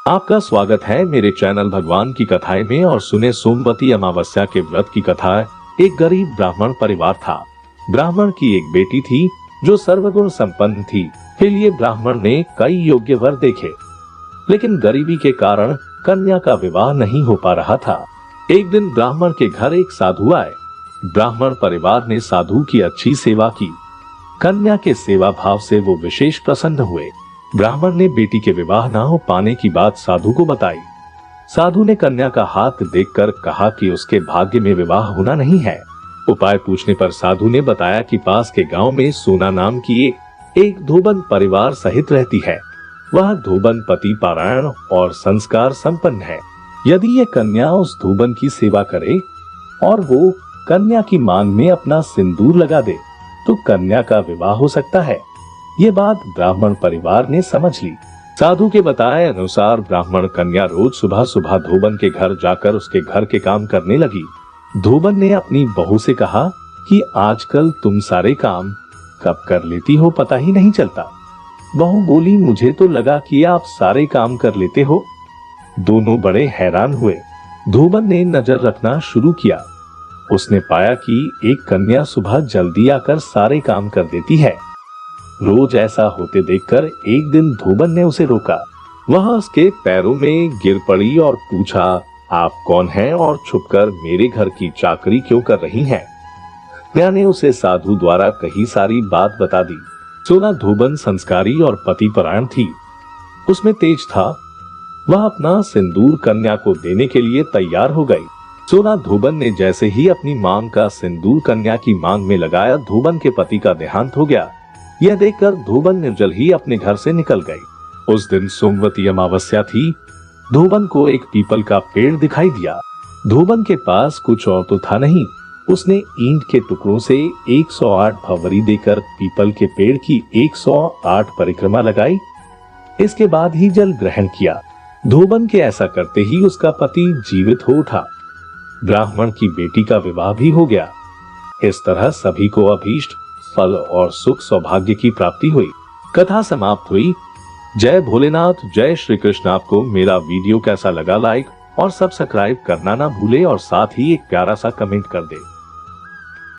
आपका स्वागत है मेरे चैनल भगवान की कथाएं में। और सुने सोमवती अमावस्या के व्रत की कथा। एक गरीब ब्राह्मण परिवार था। ब्राह्मण की एक बेटी थी जो सर्वगुण संपन्न थी। के लिए ब्राह्मण ने कई योग्य वर देखे, लेकिन गरीबी के कारण कन्या का विवाह नहीं हो पा रहा था। एक दिन ब्राह्मण के घर एक साधु आए। ब्राह्मण परिवार ने साधु की अच्छी सेवा की। कन्या के सेवा भाव से वो विशेष प्रसन्न हुए। ब्राह्मण ने बेटी के विवाह न हो पाने की बात साधु को बताई। साधु ने कन्या का हाथ देखकर कहा कि उसके भाग्य में विवाह होना नहीं है। उपाय पूछने पर साधु ने बताया कि पास के गांव में सोना नाम की एक धोबन परिवार सहित रहती है। वह धोबन पति पारायण और संस्कार संपन्न है। यदि ये कन्या उस धोबन की सेवा करे और वो कन्या की मांग में अपना सिंदूर लगा दे तो कन्या का विवाह हो सकता है। ये बात ब्राह्मण परिवार ने समझ ली। साधु के बताए अनुसार ब्राह्मण कन्या रोज सुबह सुबह धोबन के घर जाकर उसके घर के काम करने लगी। धोबन ने अपनी बहू से कहा कि आजकल तुम सारे काम कब कर लेती हो पता ही नहीं चलता। बहू बोली, मुझे तो लगा कि आप सारे काम कर लेते हो। दोनों बड़े हैरान हुए। धोबन ने नजर रखना शुरू किया। उसने पाया कि एक कन्या सुबह जल्दी आकर सारे काम कर देती है। रोज ऐसा होते देखकर एक दिन धोबन ने उसे रोका। वह उसके पैरों में गिर पड़ी और पूछा, आप कौन हैं और छुपकर मेरे घर की चाकरी क्यों कर रही हैं? कन्या ने उसे साधु द्वारा कही सारी बात बता दी। सोना धोबन संस्कारी और पतिपरायण थी। उसमें तेज था। वह अपना सिंदूर कन्या को देने के लिए तैयार हो गई। सोना धोबन ने जैसे ही अपनी मांग का सिंदूर कन्या की मांग में लगाया, धोबन के पति का देहांत हो गया। यह देखकर धोबन निर्जल ही अपने घर से निकल गई। उस दिन सोमवती अमावस्या थी। धोबन को एक पीपल का पेड़ दिखाई दिया। धोबन के पास कुछ और तो था नहीं। उसने ईंट के टुकड़ों से 108 भंवरी देकर पीपल के पेड़ की 108 परिक्रमा लगाई। इसके बाद ही जल ग्रहण किया। धोबन के ऐसा करते ही उसका पति जीवित हो उठा। ब्राह्मण की बेटी का विवाह भी हो गया। इस तरह सभी को अभीष्ट फल और सुख सौभाग्य की प्राप्ति हुई। कथा समाप्त हुई। जय भोलेनाथ, जय श्री कृष्ण। आपको मेरा वीडियो कैसा लगा लाइक और सब्सक्राइब करना ना भूले और साथ ही एक प्यारा सा कमेंट कर दे।